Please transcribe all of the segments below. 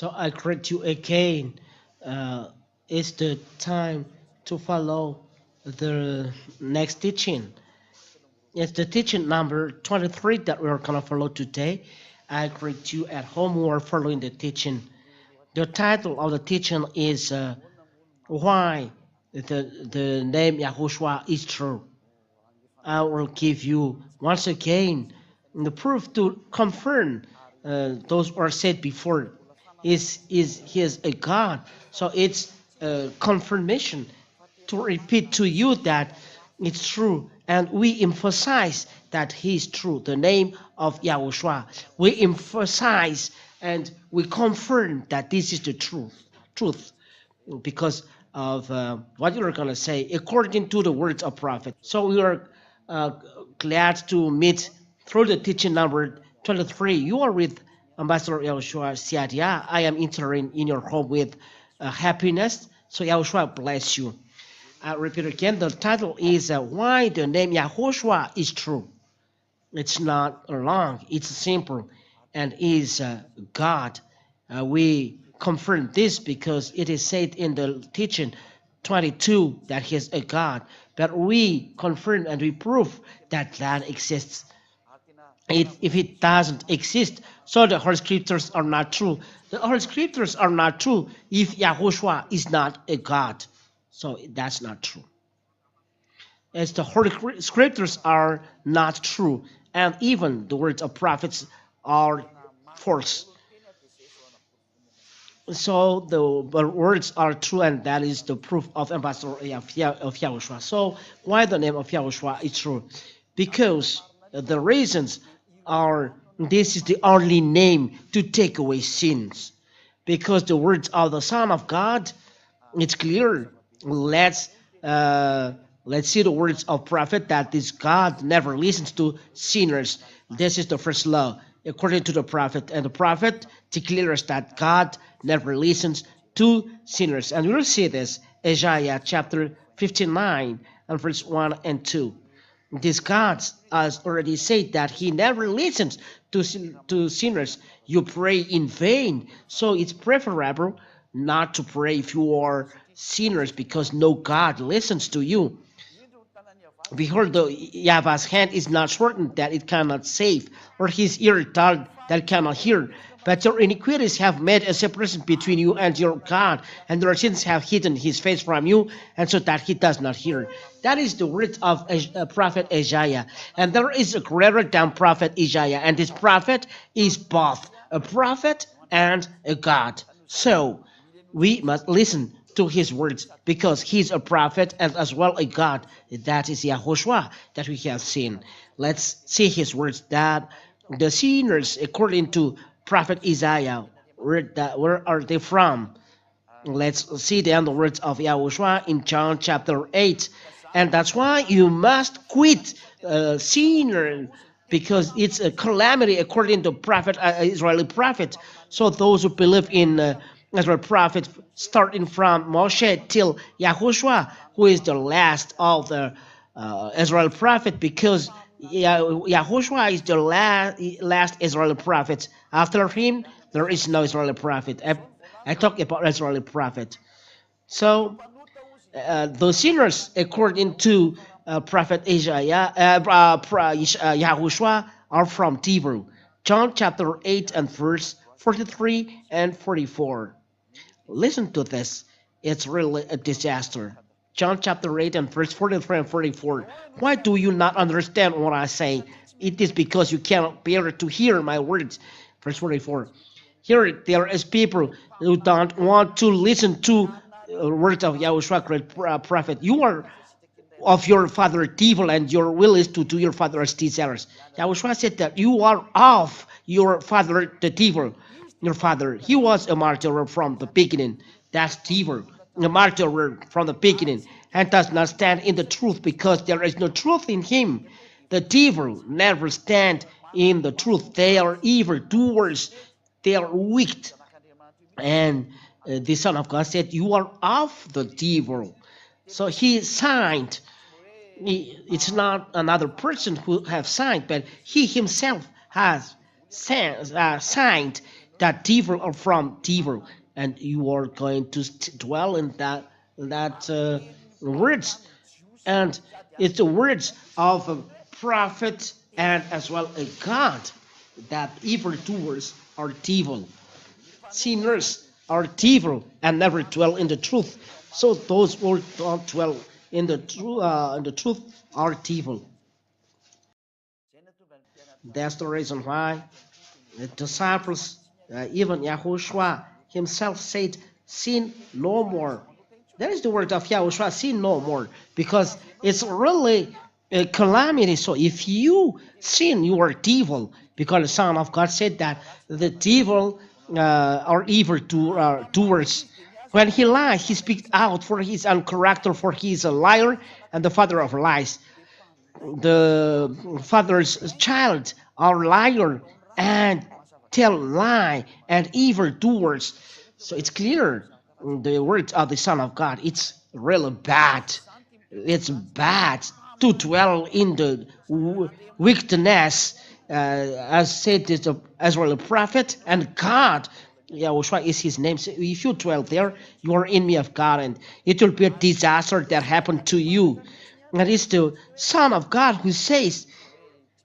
So I greet you again. It's the time to follow the next teaching. It's the teaching number 23 that we're going to follow today. I greet you at home who are following the teaching. The title of the teaching is Why the name YAHOSHUAH is true. I will give you once again the proof to confirm those who are said before is he is a God. So it's a confirmation to repeat to you that it's true, and we emphasize that he is true. The name of Yahushua, we emphasize and we confirm that this is the truth, because of what you're going to say according to the words of prophet. So we are uh, glad to meet through the teaching number 23. You are with Ambassador Yahushua Siadia. I am entering in your home with happiness. So Yahushua bless you. I repeat again, the title is Why the name Yahushua is True. It's not long, it's simple, and is God. We confirm this because it is said in the teaching 22 that he is a God. But we confirm and we prove that that exists. If it doesn't exist, so the Holy Scriptures are not true. The Holy Scriptures are not true if Yahushua is not a God. So that's not true. As the Holy Scriptures are not true, and even the words of prophets are false. So the words are true, and that is the proof of Ambassador of Yahushua. So why the name of Yahushua is true? Because the reasons are this is the only name to take away sins. Because the words of the Son of God, it's clear. Let's uh, let's see the words of prophet that this God never listens to sinners. This is the first law according to the prophet, and the prophet declares that God never listens to sinners. And we'll see this Isaiah chapter 59 and verse 1 and 2. This God has already said that he never listens to sinners. You pray in vain. So it's preferable not to pray if you are sinners, because no God listens to you. Behold, Yahweh's hand is not shortened that it cannot save, or his ear dull that cannot hear. But your iniquities have made a separation between you and your God, and your sins have hidden his face from you, and so that he does not hear. That is the words of prophet Isaiah. And there is a greater than prophet Isaiah, and this prophet is both a prophet and a God. So we must listen to his words because he's a prophet and as well a God. That is YAHOSHUAH that we have seen. Let's see his words that the sinners, according to prophet Isaiah, where are they from? Let's see then the words of YAHOSHUAH in John chapter 8. And that's why you must quit sinner, because it's a calamity according to prophet Israeli prophet. So those who believe in Israel prophet, starting from Moshe till Yahushua, who is the last of the Israel prophet, because Yahushua is the last Israeli prophet. After him, there is no Israeli prophet. I talk about Israeli prophet. So the sinners, according to prophet Isaiah, Yahushua, are from Tibur. John chapter 8 and verse 43 and 44. Listen to this. It's really a disaster. John chapter 8 and verse 43 and 44. Why do you not understand what I say? It is because you cannot bear to hear my words. Verse 44. Here there is people who don't want to listen to words of Yahushua, great prophet. You are of your father evil, and your will is to do your father's desires. Yahushua said that you are of your father the devil. Your father, he was a martyr from the beginning. That's devil, a martyr from the beginning, and does not stand in the truth because there is no truth in him. The devil never stand in the truth. They are evil doers. They are wicked. And the Son of God said, you are of the devil. So he signed. It's not another person who have signed, but he himself has signed that devil or from devil, and you are going to dwell in that words, and it's the words of a prophet and as well a God, that evildoers are devil, sinners are devil, and never dwell in the truth. So those who don't dwell in the truth are devil. That's the reason why the disciples, even Yahushua himself said, sin no more. That is the word of Yahushua, sin no more, because it's really a calamity. So if you sin, you are devil, because the Son of God said that the devil are evil doers. When he lies, he speaks out for his own character, for he is a liar and the father of lies. The father's child are liar and tell lie and evil doers. So it's clear the words of the Son of God. It's really bad. It's bad to dwell in the wickedness, as said this as well a prophet and God. Yahushua is his name. So if you dwell there, you are enemy of God, and it will be a disaster that happened to you. And it's the Son of God who says,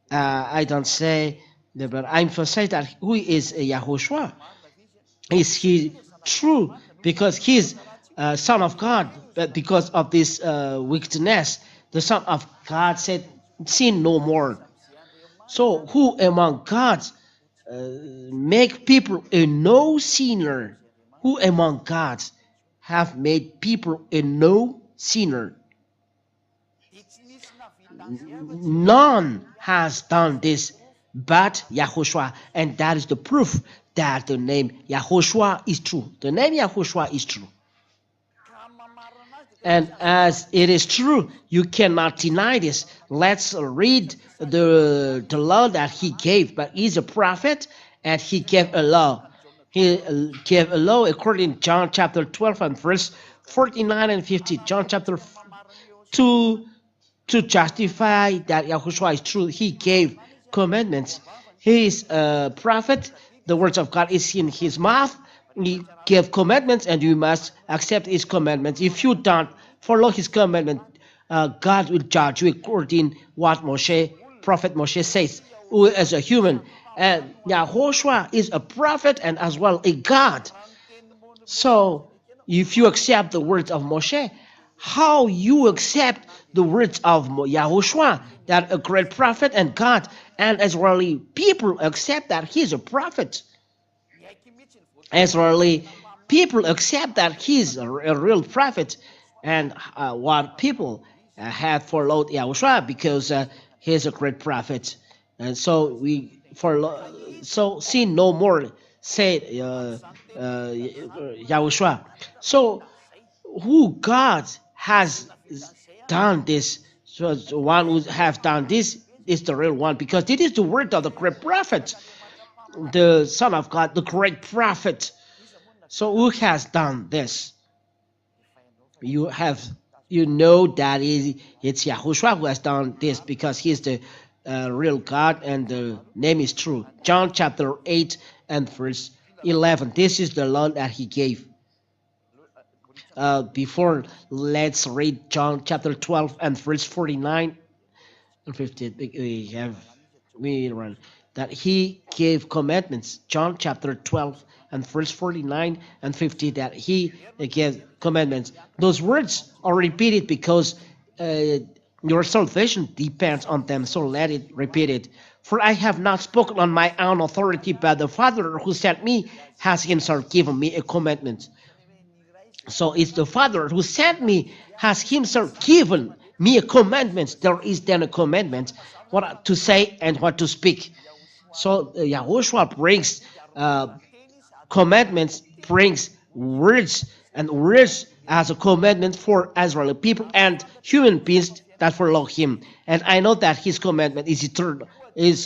I don't say, but I emphasize that who is Yahushua. Is he true? Because he's Son of God, but because of this wickedness, the Son of God said, sin no more. So who among gods make people a no sinner? Who among gods have made people a no sinner? None has done this but Yahushua, and that is the proof that the name Yahushua is true. The name Yahushua is true. And as it is true, you cannot deny this. Let's read the law that he gave. But he's a prophet, and he gave a law. He gave a law according to John chapter 12 and verse 49 and 50. John chapter 2, to justify that Yahushua is true, he gave commandments. He is a prophet. The words of God is in his mouth. He gave commandments, and you must accept his commandments. If you don't follow his commandment, God will judge you according what Prophet Moshe says, who is a human. And Yahushua is a prophet and as well a God. So if you accept the words of Moshe, how you accept the words of Yahushua, that a great prophet and God, and Israeli people accept that he's a prophet. Israeli people accept that he's a real prophet, and what people have followed Yahushua because he's a great prophet, and so we follow. So sin no more, said Yahushua. So who God has done this? So the one who have done this is the real one, because this is the word of the great prophet, the Son of God, the great prophet. So who has done this? You know that it's Yahushua who has done this, because he's the real God and the name is true. John chapter 8 and verse 11. This is the law that he gave. Before, let's read John chapter 12 and verse 49 and 50. We run that he gave commandments. John chapter 12 and verse 49 and 50, that he gave commandments. Those words are repeated because your salvation depends on them, so let it repeat it. For I have not spoken on my own authority, but the Father who sent me has himself given me a commandment. So it's the Father who sent me has himself given me a commandment. There is then a commandment, what to say and what to speak. So Yahushua brings commandments, brings words, and words as a commandment for Israeli people and human beings that follow him. And I know that his commandment is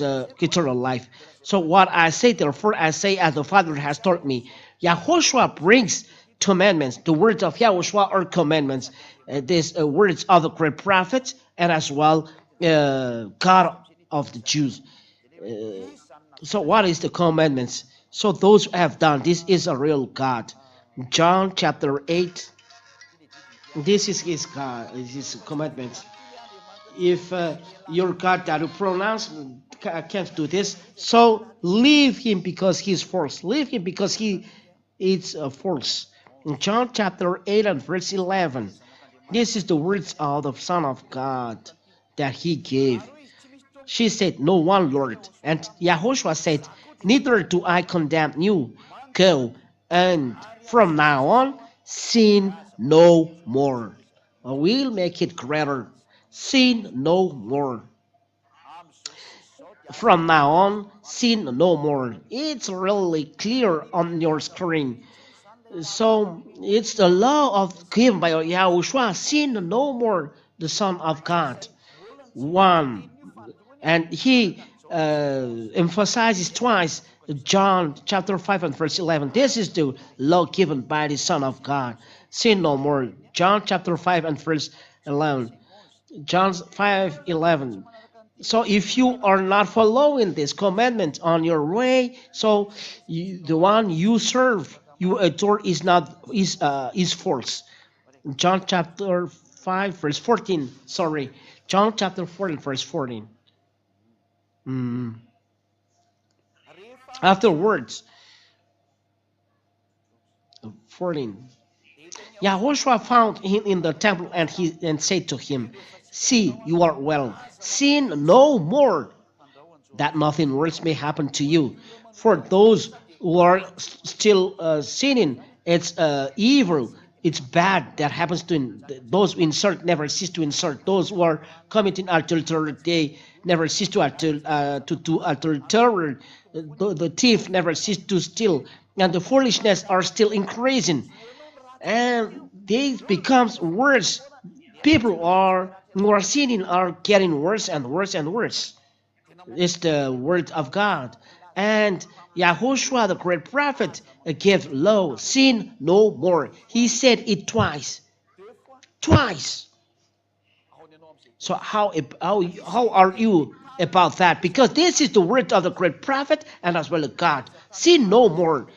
eternal life. So what I say, therefore, I say as the Father has taught me. Yahushua brings commandments. The words of Yahushua are commandments. These words of the great prophet and as well God of the Jews. So what is the commandments? So those who have done, this is a real God. John chapter 8, this is his God, his commandments. If your God that you pronounce can't do this, so leave him because he's false. Leave him because he is false. In John chapter 8 and verse 11, this is the words of the Son of God that he gave. She said, "No one, Lord." And Yahushua said, "Neither do I condemn you. Go, and from now on, sin no more." We'll make it greater. Sin no more. From now on, sin no more. It's really clear on your screen. So it's the law of given by Yahushua. Sin no more, the Son of God. One. And he emphasizes twice John chapter 5 and verse 11. This is the law given by the Son of God. Sin no more. John chapter 5 and verse 11. John 5:11. So if you are not following this commandment on your way, so the one you serve, you adore is false. John chapter 5 verse 14. Sorry, John chapter 14 verse 14. Afterwards, 14. Yahushua found him in the temple and said to him, "See, you are well. Sin no more, that nothing worse may happen to you. For those who are still sinning, it's evil, it's bad that happens to those who insult never cease to insult. Those who are committing adultery, they never cease to do adultery. The thief never cease to steal, and the foolishness are still increasing, and this becomes worse. People who are sinning are getting worse and worse and worse. It's the word of God. And Yahushua, the great prophet, gave law, sin no more. He said it twice. Twice. So how are you about that? Because this is the word of the great prophet and as well as God. Sin no more.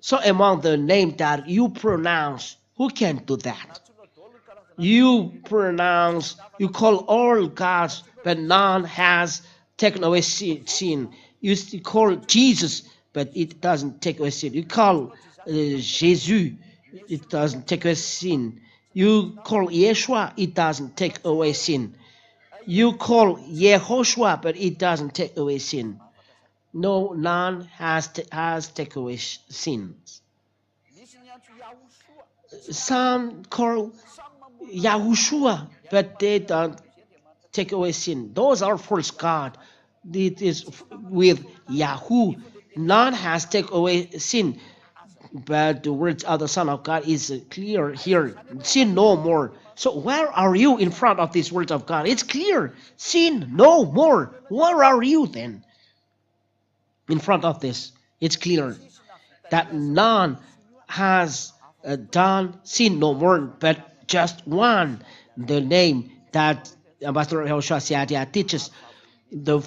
So among the name that you pronounce, who can do that? You pronounce, you call all gods, but none has taken away sin. You call Jesus, but it doesn't take away sin. You call Jesus, it doesn't take away sin. You call Yeshua, it doesn't take away sin. You call YAHOSHUAH, but it doesn't take away sin. No, none has taken away sins. Some call YAHOSHUAH, but they don't take away sin. Those are false God. It is with Yahoo. None has taken away sin. But the words of the Son of God is clear here. Sin no more. So where are you in front of these words of God? It's clear. Sin no more. Where are you then? In front of this, it's clear that none has done sin no more, but just one. The name that Ambassador YAHOSHUAH teaches, the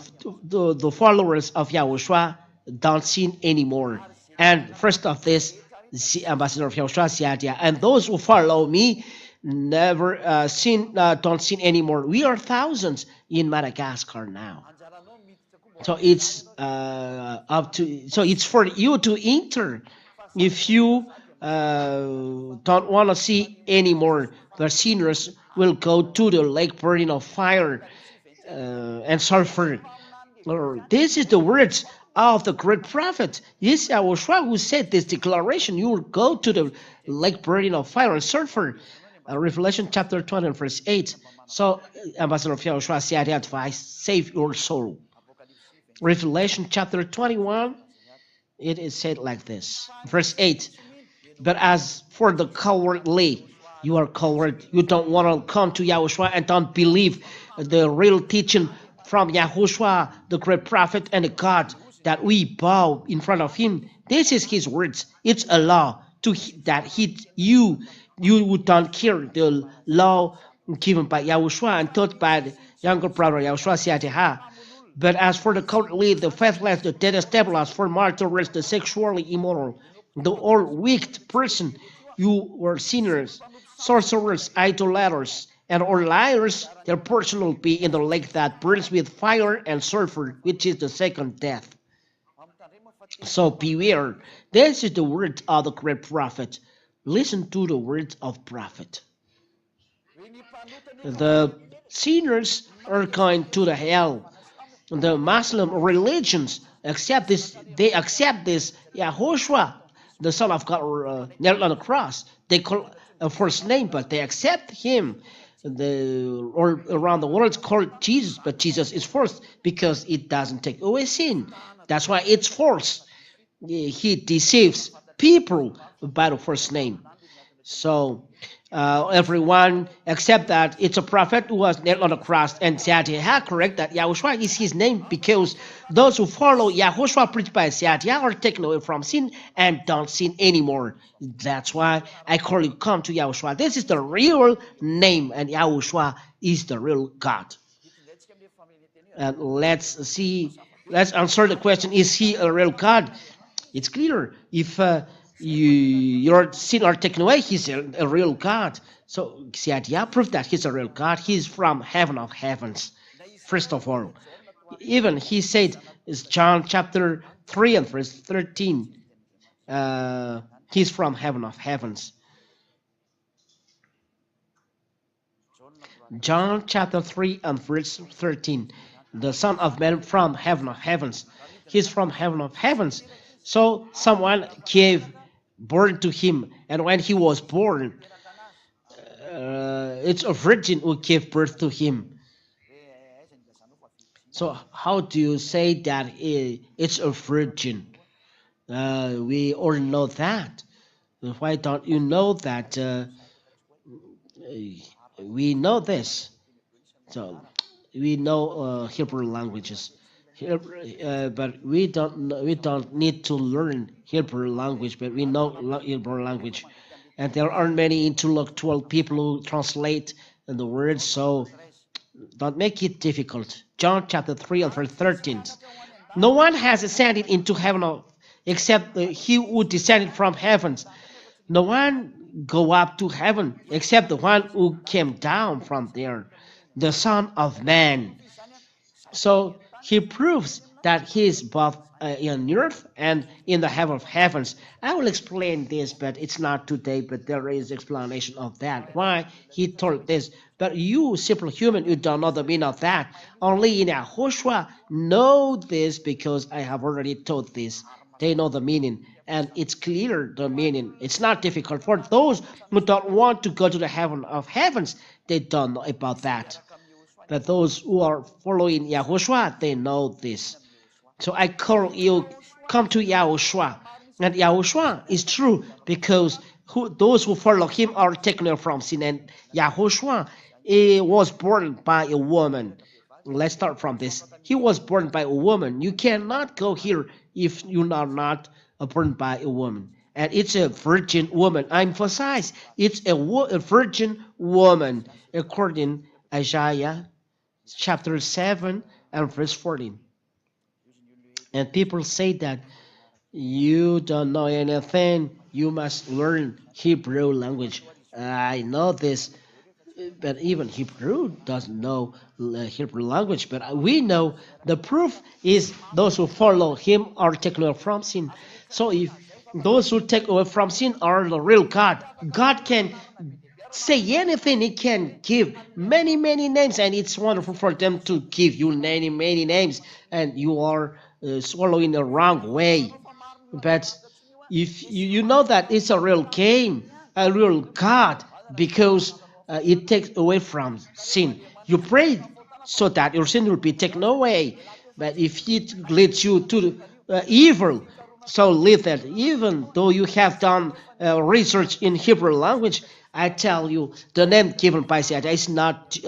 followers of Yahushua don't sin anymore. And first of this, the Ambassador of YAHOSHUAH, and those who follow me never don't sin anymore. We are thousands in Madagascar now. So it's up to. So it's for you to enter. If you don't want to see anymore, the sinners will go to the lake burning of fire and sulfur. This is the words of the great prophet. Yes, Yahushua who said this declaration. You will go to the lake burning of fire and sulfur. Revelation chapter 20 and verse 8. So Ambassador of Yahushua said, advice, save your soul. Revelation chapter 21, it is said like this. Verse 8. But as for the cowardly, you are coward. You don't want to come to Yahushua and don't believe the real teaching from Yahushua, the great prophet and the God, that we bow in front of him. This is his words. It's a law that you don't care the law given by Yahushua and taught by the younger brother Yahushua. But as for the cowardly, the faithless, the detestable, for martyrs, the sexually immoral, the all wicked person, you were sinners, sorcerers, idolaters, and all liars, their portion will be in the lake that burns with fire and sulfur, which is the second death. So beware. This is the word of the great prophet. Listen to the words of prophet. The sinners are going to the hell. The Muslim religions accept this. They accept this YAHOSHUAH, the Son of God, nailed on the cross. They call a first name, but they accept him. Or around the world it's called Jesus, but Jesus is first because it doesn't take away sin. That's why it's false. He deceives people by the first name. So everyone except that it's a prophet who was nailed on the cross, and Sadia correct that YAHOSHUAH is his name because those who follow YAHOSHUAH preached by Sadia are taken away from sin and don't sin anymore. That's why I call you come to YAHOSHUAH. This is the real name, and YAHOSHUAH is the real God. And let's answer the question: is he a real God? It's clear. If your sin are taken away, he's a real God. So Sadia proved that he's a real God. He's from heaven of heavens. First of all, even he said, it's John chapter 3 and verse 13. He's from heaven of heavens. John chapter 3 and verse 13. The Son of Man from heaven of heavens. He's from heaven of heavens. So someone gave birth to him, and when he was born, it's a virgin who gave birth to him. So how do you say that it's a virgin? We all know that. Why don't you know that? We know this. So we know Hebrew languages. But we don't need to learn Hebrew language, but we know Hebrew language, and there aren't many intellectual people who translate the words, so don't make it difficult. John chapter 3 and verse 13. No one has ascended into heaven except he who descended from heavens. No one go up to heaven except the one who came down from there, the Son of Man. So he proves that he is both in earth and in the heaven of heavens. I will explain this, but it's not today, but there is explanation of that, why he told this. But you, simple human, you don't know the meaning of that. Only in YAHOSHUAH know this, because I have already told this. They know the meaning, and it's clear, the meaning. It's not difficult for those who don't want to go to the heaven of heavens. They don't know about that. But those who are following YAHOSHUAH, they know this. So I call you, come to YAHOSHUAH. And YAHOSHUAH is true, because those who follow him are taken away from sin. And YAHOSHUAH was born by a woman. Let's start from this. He was born by a woman. You cannot go here if you are not born by a woman. And it's a virgin woman. I emphasize, it's a virgin woman, according to Isaiah chapter 7 and verse 14. And people say that you don't know anything, you must learn Hebrew language. I know this, but even Hebrew doesn't know Hebrew language. But we know the proof is those who follow him are taken away from sin. So if those who take away from sin are the real God, God can say anything. He can give many names, and it's wonderful for them to give you many names, and you are swallowing the wrong way. But if you know that it's a real game, a real God, because it takes away from sin. You pray so that your sin will be taken away. But if it leads you to evil, so leave that. Even though you have done research in Hebrew language, I tell you, the name given by Sadia is not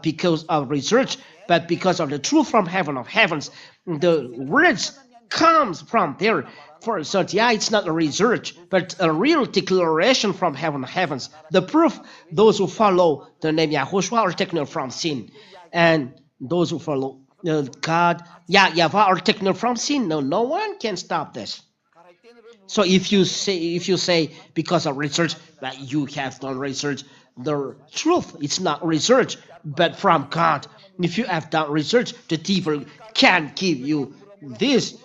because of research, but because of the truth from heaven of heavens. The words comes from there. For Sadia, it's not a research, but a real declaration from heaven of heavens. The proof, those who follow the name YAHOSHUAH are taken from sin, and those who follow God, Yahweh are taken away from sin. No, no one can stop this. So if you say because of research that you have done research, the truth it's not research but from God. If you have done research, the devil can give you this,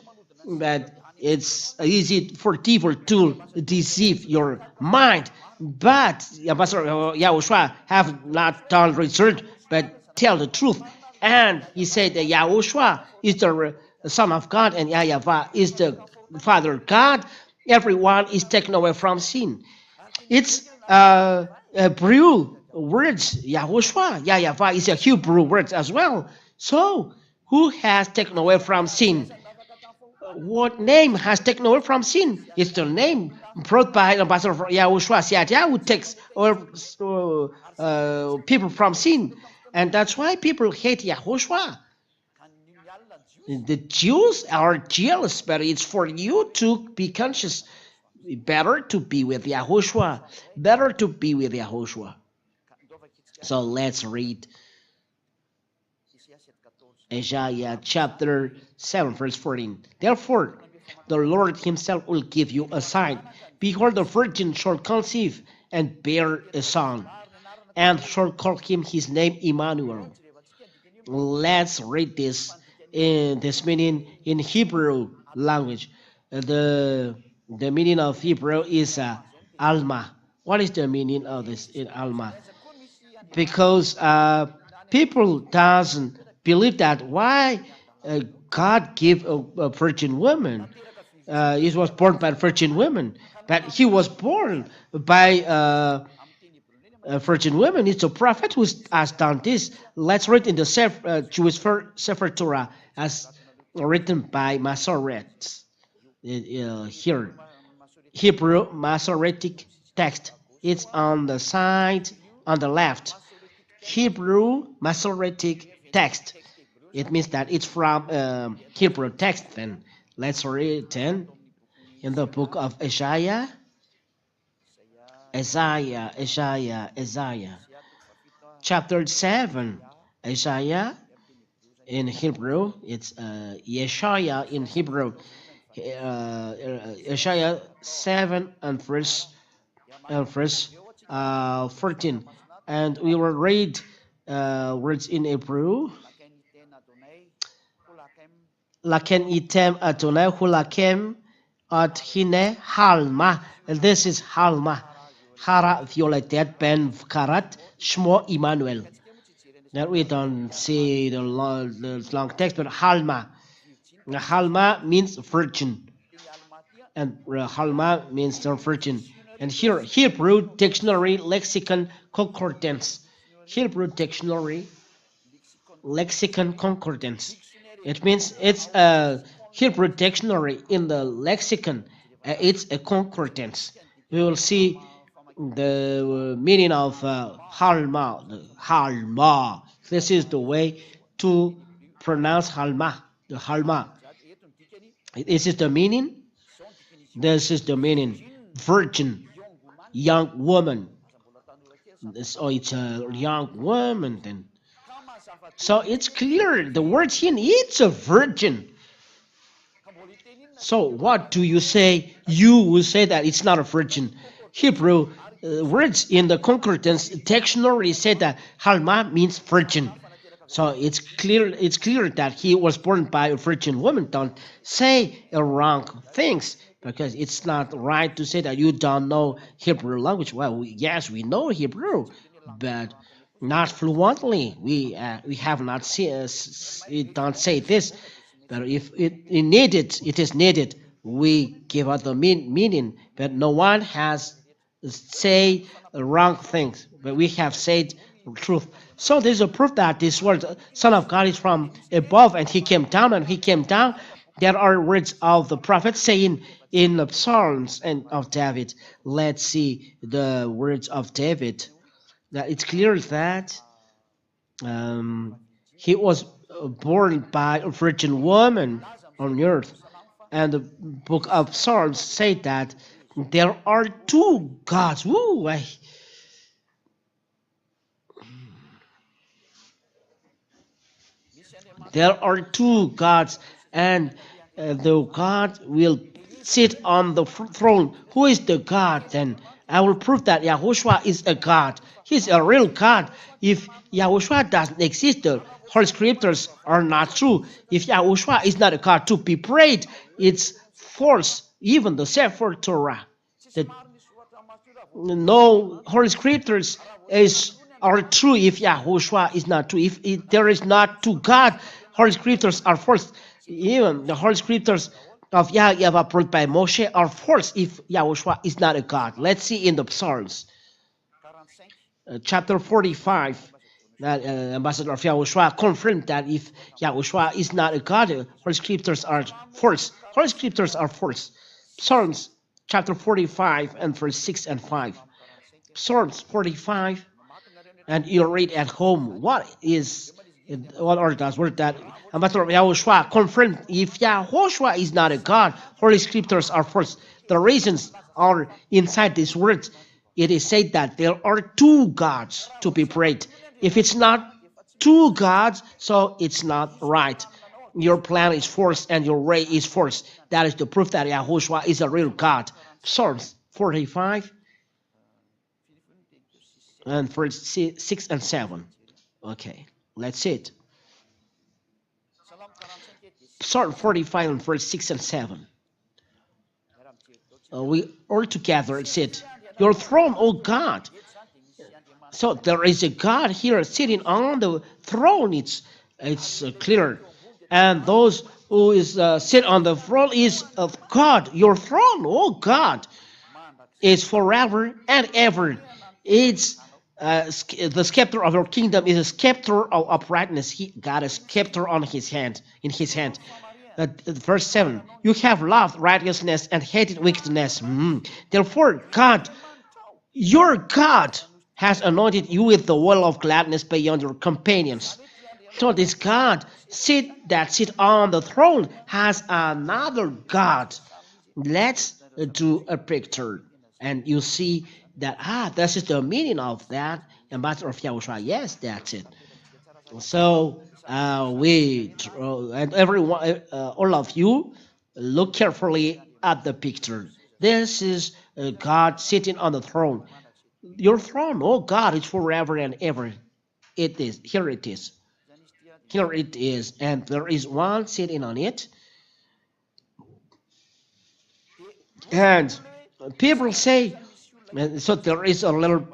but it's easy for devil to deceive your mind. But Ambassador Yahushua have not done research but tell the truth, and he said that Yahushua is the Son of God and Yahweh is the Father God. Everyone is taken away from sin. It's Hebrew words, Yahushua. Yahweh is a Hebrew word as well. So, who has taken away from sin? What name has taken away from sin? It's the name brought by Ambassador Yahushua. Siatia who takes over people from sin. And that's why people hate Yahushua. The Jews are jealous, but it's for you to be conscious. Better to be with Yahushua. Better to be with Yahushua. So let's read Isaiah chapter 7, verse 14. Therefore, the Lord himself will give you a sign. Behold, the virgin shall conceive and bear a son, and shall call him his name Emmanuel. Let's read this meaning in Hebrew language. The meaning of Hebrew is Alma. What is the meaning of this in Alma? Because people doesn't believe that why God gave a virgin woman. He was born by a virgin woman, but he was born by a virgin woman. It's a prophet who has done this. Let's read in the Jewish Sefer Torah as written by Masoret. Here, Hebrew Masoretic text. It's on the side on the left. Hebrew Masoretic text. It means that it's from Hebrew text. Then let's read then in the book of Isaiah. Isaiah. Chapter 7. Isaiah in Hebrew. It's Yeshaya in Hebrew. Isaiah 7 and verse 14. And we will read words in Hebrew. Laken item Adonai hulakem at hine halma. And this is halma. Hara violetet ben karat shmo Emmanuel. Now we don't see the long text, but halma. Halma means virgin, and halma means the virgin. And here, Hebrew dictionary lexicon concordance. Hebrew dictionary lexicon concordance. It means it's a Hebrew dictionary in the lexicon. It's a concordance. We will see the meaning of halma. Halma. This is the way to pronounce halma. The halma. This is the meaning. This is the meaning. Virgin, young woman. So it's a young woman then. So it's clear the word here, it's a virgin. So what do you say? You will say that it's not a virgin. Hebrew words in the concordance dictionary say that halma means virgin. So it's clear that he was born by a virgin woman. Don't say wrong things, because it's not right to say that you don't know Hebrew language. Well, yes, we know Hebrew, but not fluently. We have not seen. We don't say this. But if it is needed, we give out the meaning. But no one has say wrong things. But we have said truth. So there's a proof that this word Son of God is from above, and he came down, and he came down. There are words of the prophet saying in the Psalms and of David. Let's see the words of David. That it's clear that he was born by a virgin woman on earth. And the book of Psalms say that there are two gods. Woo, There are two gods, and the God will sit on the throne. Who is the God then? I will prove that Yahushua is a God. He's a real God. If Yahushua doesn't exist, the Holy Scriptures are not true. If Yahushua is not a God to be prayed, it's false. Even the Sefer Torah, the no Holy Scriptures are true if Yahushua is not true. If there is not two God, Holy Scriptures are false. Even the Holy Scriptures of Yahweh approved by Moshe are false if Yahushua is not a God. Let's see in the Psalms, chapter 45. That ambassador of Yahushua confirmed that if Yahushua is not a God, Holy Scriptures are false. Holy Scriptures are false. Psalms chapter 45 and verse 6 and 5. Psalms 45, and you read at home what are those words that Ambassador of Yahushua confirmed. If Yahushua is not a God, Holy Scriptures are false. The reasons are inside these words. It is said that there are two gods to be prayed. If it's not two gods, so it's not right. Your plan is false and your way is false. That is the proof that Yahushua is a real God. Psalms 45 and verse 6 and 7. Okay, let's see it. Psalm 45 and verse 6 and 7. We all together said, your throne, O God. So there is a God here sitting on the throne. It's clear. And those who is sit on the throne is of God. Your throne, O God, is forever and ever. It's the scepter of your kingdom is a scepter of uprightness. He got a scepter on his hand, in his hand. Verse 7, you have loved righteousness and hated wickedness. Therefore, God, your God, has anointed you with the oil of gladness beyond your companions. So this God that sit on the throne has another God. Let's do a picture, and you see that this is the meaning of that. Ambassador of Yahushua, yes, that's it. So and everyone, all of you, look carefully at the picture. This is God sitting on the throne. Your throne, oh God, is forever and ever. It is. Here it is. Here it is. And there is one sitting on it. And people say, so there is a little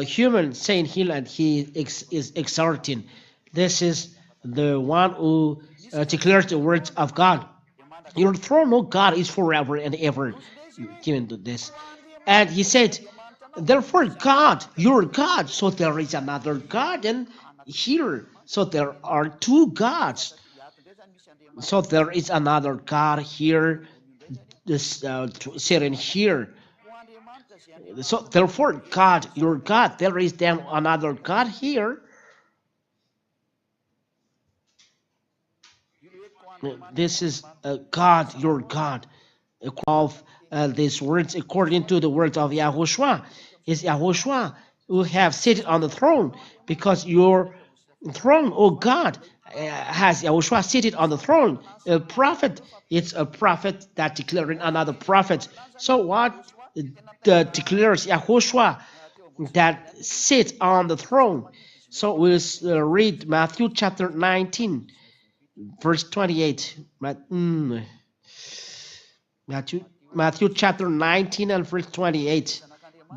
human saying here, and he is exhorting. This is the one who declares the words of God. Your throne, oh God, is forever and ever. Given to this. And he said, therefore, God, your God. So there is another God and here. So there are two gods. So there is another God here, this sitting here. So therefore, God, your God, there is then another God here. This is God, your God. Of these words, according to the words of Yahushua, is Yahushua who have seated on the throne, because your throne, oh God, has Yahushua seated on the throne. A prophet, it's a prophet that declaring another prophet. So what declares Yahushua that sits on the throne? So we'll read Matthew chapter 19, verse 28. Matthew chapter 19 and verse 28.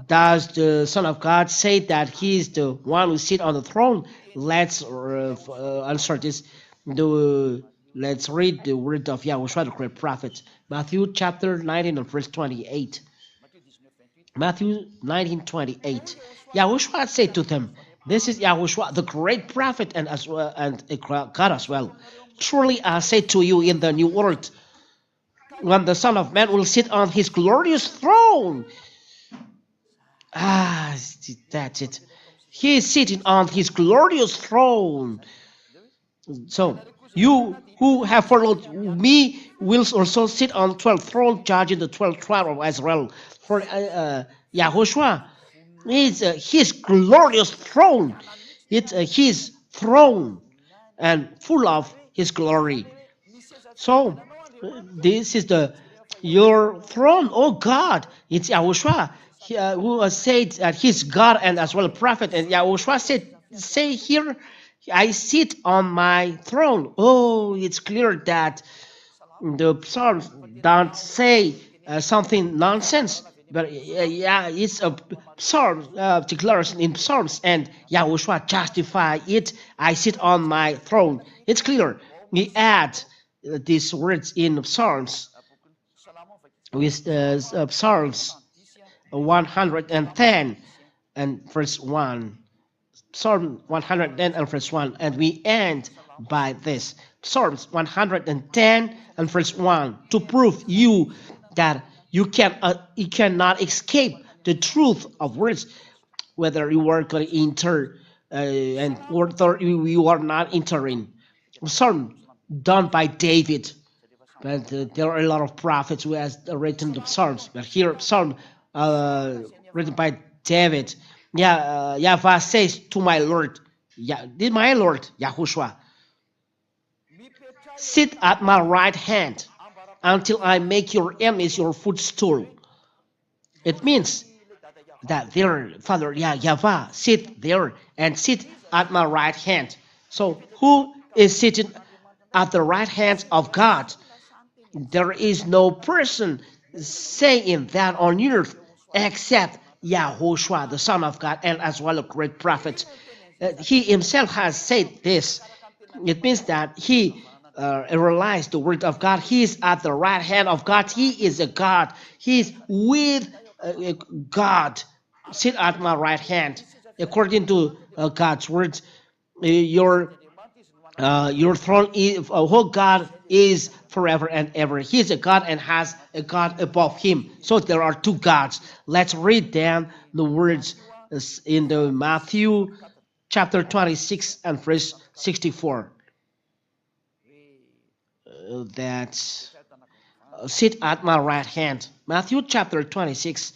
Does the Son of God say that he is the one who sits on the throne? Let's answer this. Let's read the word of Yahushua, the great prophet. Matthew chapter 19 and verse 28. Matthew 19:28. Yahushua said to them, this is Yahushua, the great prophet and God as well. Truly I say to you, in the new world, when the Son of Man will sit on his glorious throne. That's it. He is sitting on his glorious throne. So you who have followed me will also sit on 12th throne, judging the 12th tribe of Israel. For Yahushua is his glorious throne. It's his throne. and full of His glory. So this is your throne, oh God. It's Yahushua who said that He's God and as well a prophet. And Yahushua say here, I sit on my throne. Oh, it's clear that the Psalms don't say something nonsense, but yeah, it's a Psalm declaration in Psalms, and Yahushua justify it. I sit on my throne. It's clear. We add these words in Psalms with Psalms 110 and verse 1. Psalm 110 and verse 1, and we end by this. Psalms 110 and verse 1, to prove you that you cannot escape the truth of words, whether you are going to enter and whether you are not entering. Psalm done by David, but there are a lot of prophets who has written the Psalms, but here Psalm written by David. Yeah, Yahweh says to my Lord, my Lord, Yahushua, sit at my right hand until I make your enemies your footstool. It means that there, Father, Yahweh, sit there and sit at my right hand. So who is sitting at the right hand of God? There is no person saying that on earth except Yahushua, the Son of God, and as well a great prophet. He himself has said this. It means that he realized the word of God. He is at the right hand of God. He is a God. He is with God. Sit at my right hand. According to God's words, your throne is, oh God is forever and ever. He is a God and has a God above him. So there are two gods. Let's read down the words in the Matthew chapter 26 and verse 64. That sit at my right hand. Matthew chapter 26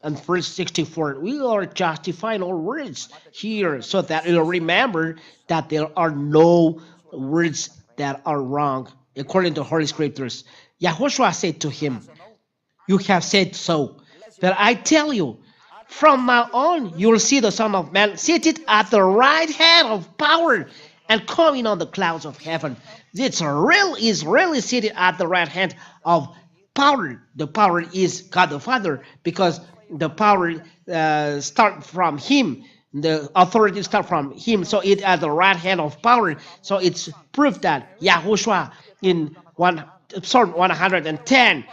and verse 64. We are justifying our words here so that you'll remember that there are no words that are wrong according to Holy Scriptures. Yahushua said to him, you have said so, but I tell you, from now on you will see the Son of Man seated at the right hand of power and coming on the clouds of heaven. Is really seated at the right hand of power. The power is God the Father, because the power start from Him. The authority start from Him. So it at the right hand of power. So it's proof that Yahushua in Psalm 110,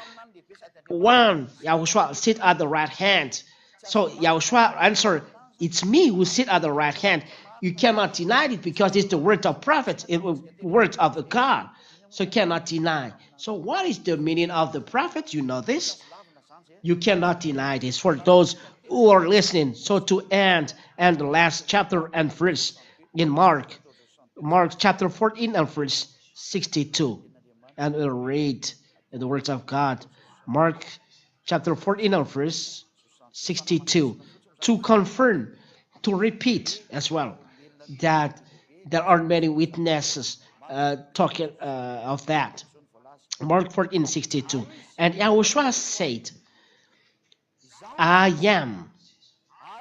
Yahushua sit at the right hand. So Yahushua answered, it's me who sit at the right hand. You cannot deny it because it's the word of prophet, it's the word of God. So you cannot deny. So what is the meaning of the prophet? You know this. You cannot deny this for those who are listening. So to end and the last chapter and verse in Mark chapter 14 and verse 62. And we'll read the words of God. Mark chapter 14 and verse 62. To confirm, to repeat as well, that there are many witnesses talking of that. Mark 14:62. And Yahushua said, I am,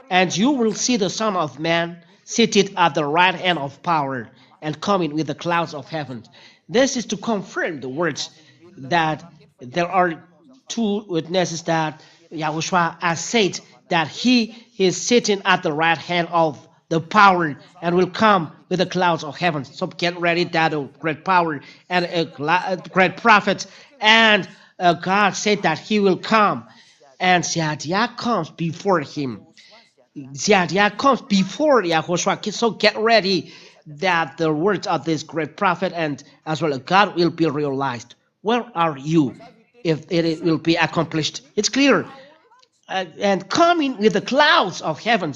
and you will see the Son of Man seated at the right hand of power and coming with the clouds of heaven. This is to confirm the words that there are two witnesses that Yahushua has said that he is sitting at the right hand of the power and will come with the clouds of heaven. So get ready, that a great power and a great prophet, and God said that he will come, and Ziadia comes before him. Ziadia comes before Yahushua. So get ready that the words of this great prophet and as well as God will be realized. Where are you if it will be accomplished? It's clear. And coming with the clouds of heaven.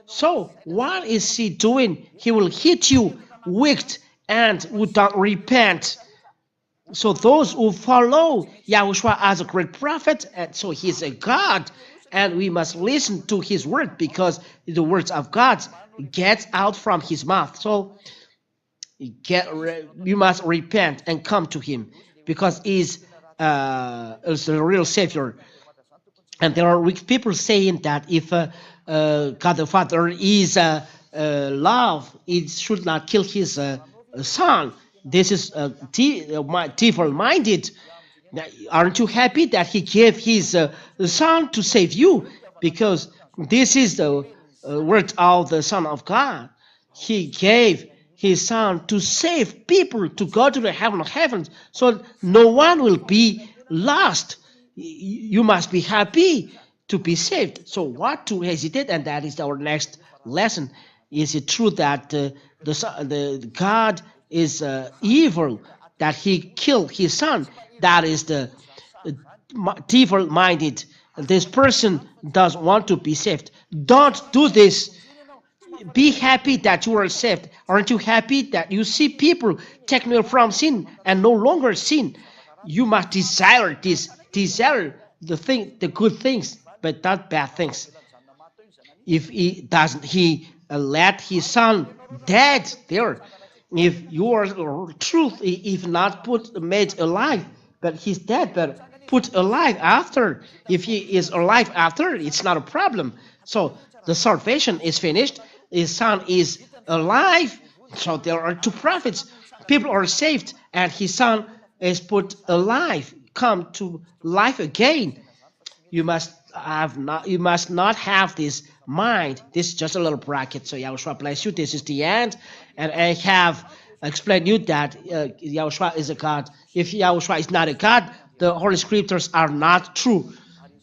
So what is he doing? He will hit you wicked and would not repent. So those who follow Yahushua as a great prophet, and so he's a God, and we must listen to his word, because the words of God get out from his mouth. So you must repent and come to him, because he's the real savior. And there are weak people saying that if God the Father is love, it should not kill his son. This is devil-minded. Aren't you happy that he gave his son to save you? Because this is the word of the Son of God. He gave his son to save people, to go to the heaven of heavens, so no one will be lost. You must be happy to be saved. So what to hesitate? And that is our next lesson. Is it true that the God is evil, that he killed his son? That is the devil-minded. This person doesn't want to be saved. Don't do this. Be happy that you are saved. Aren't you happy that you see people taken away from sin and no longer sin? You must desire this, desire the good things, but not bad things. If he doesn't, he let his son dead there. If you are truth, if not made alive, but he's dead, but put alive after. If he is alive after, it's not a problem. So the salvation is finished. His son is alive. So there are two prophets. People are saved, and his son is put alive, come to life again. You must not have this mind. This is just a little bracket. So Yahushua bless you. This is the end, and I have explained you that Yahushua is a God. If Yahushua is not a God, the Holy Scriptures are not true.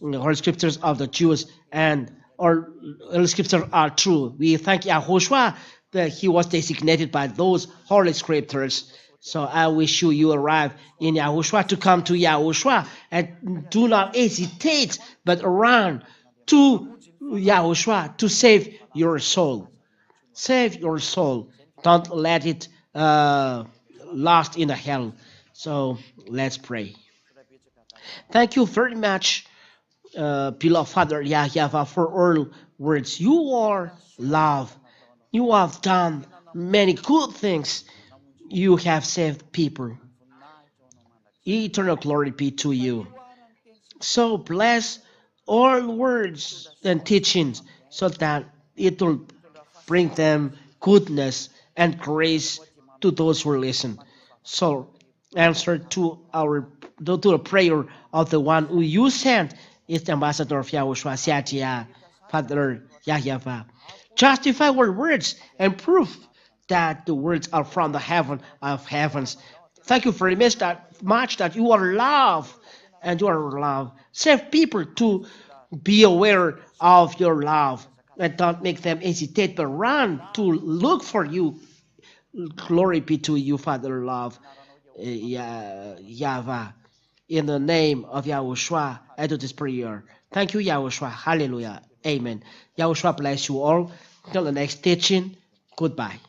The Holy Scriptures of the Jews and or Holy Scriptures are true. We thank Yahushua that he was designated by those Holy Scriptures. So I wish you arrive in Yahushua, to come to Yahushua, and do not hesitate, but run to Yahushua to save your soul. Save your soul. Don't let it lost in the hell. So let's pray. Thank you very much, beloved Father Yahweh, for all words. You are love. You have done many good things. You have saved people. Eternal glory be to you. So bless all words and teachings, so that it will bring them goodness and grace to those who listen. So answer to the prayer of the one who you sent, is the ambassador of Yahushua, Siatia, Father Yahweh. Justify our words and prove that the words are from the heaven of heavens. Thank you very much that you are love, and you are love. Save people to be aware of your love, and don't make them hesitate, but run to look for you. Glory be to you, Father love, Yahweh. In the name of Yahushua, I do this prayer. Thank you, Yahushua. Hallelujah. Amen. Yahushua bless you all. Until the next teaching, goodbye.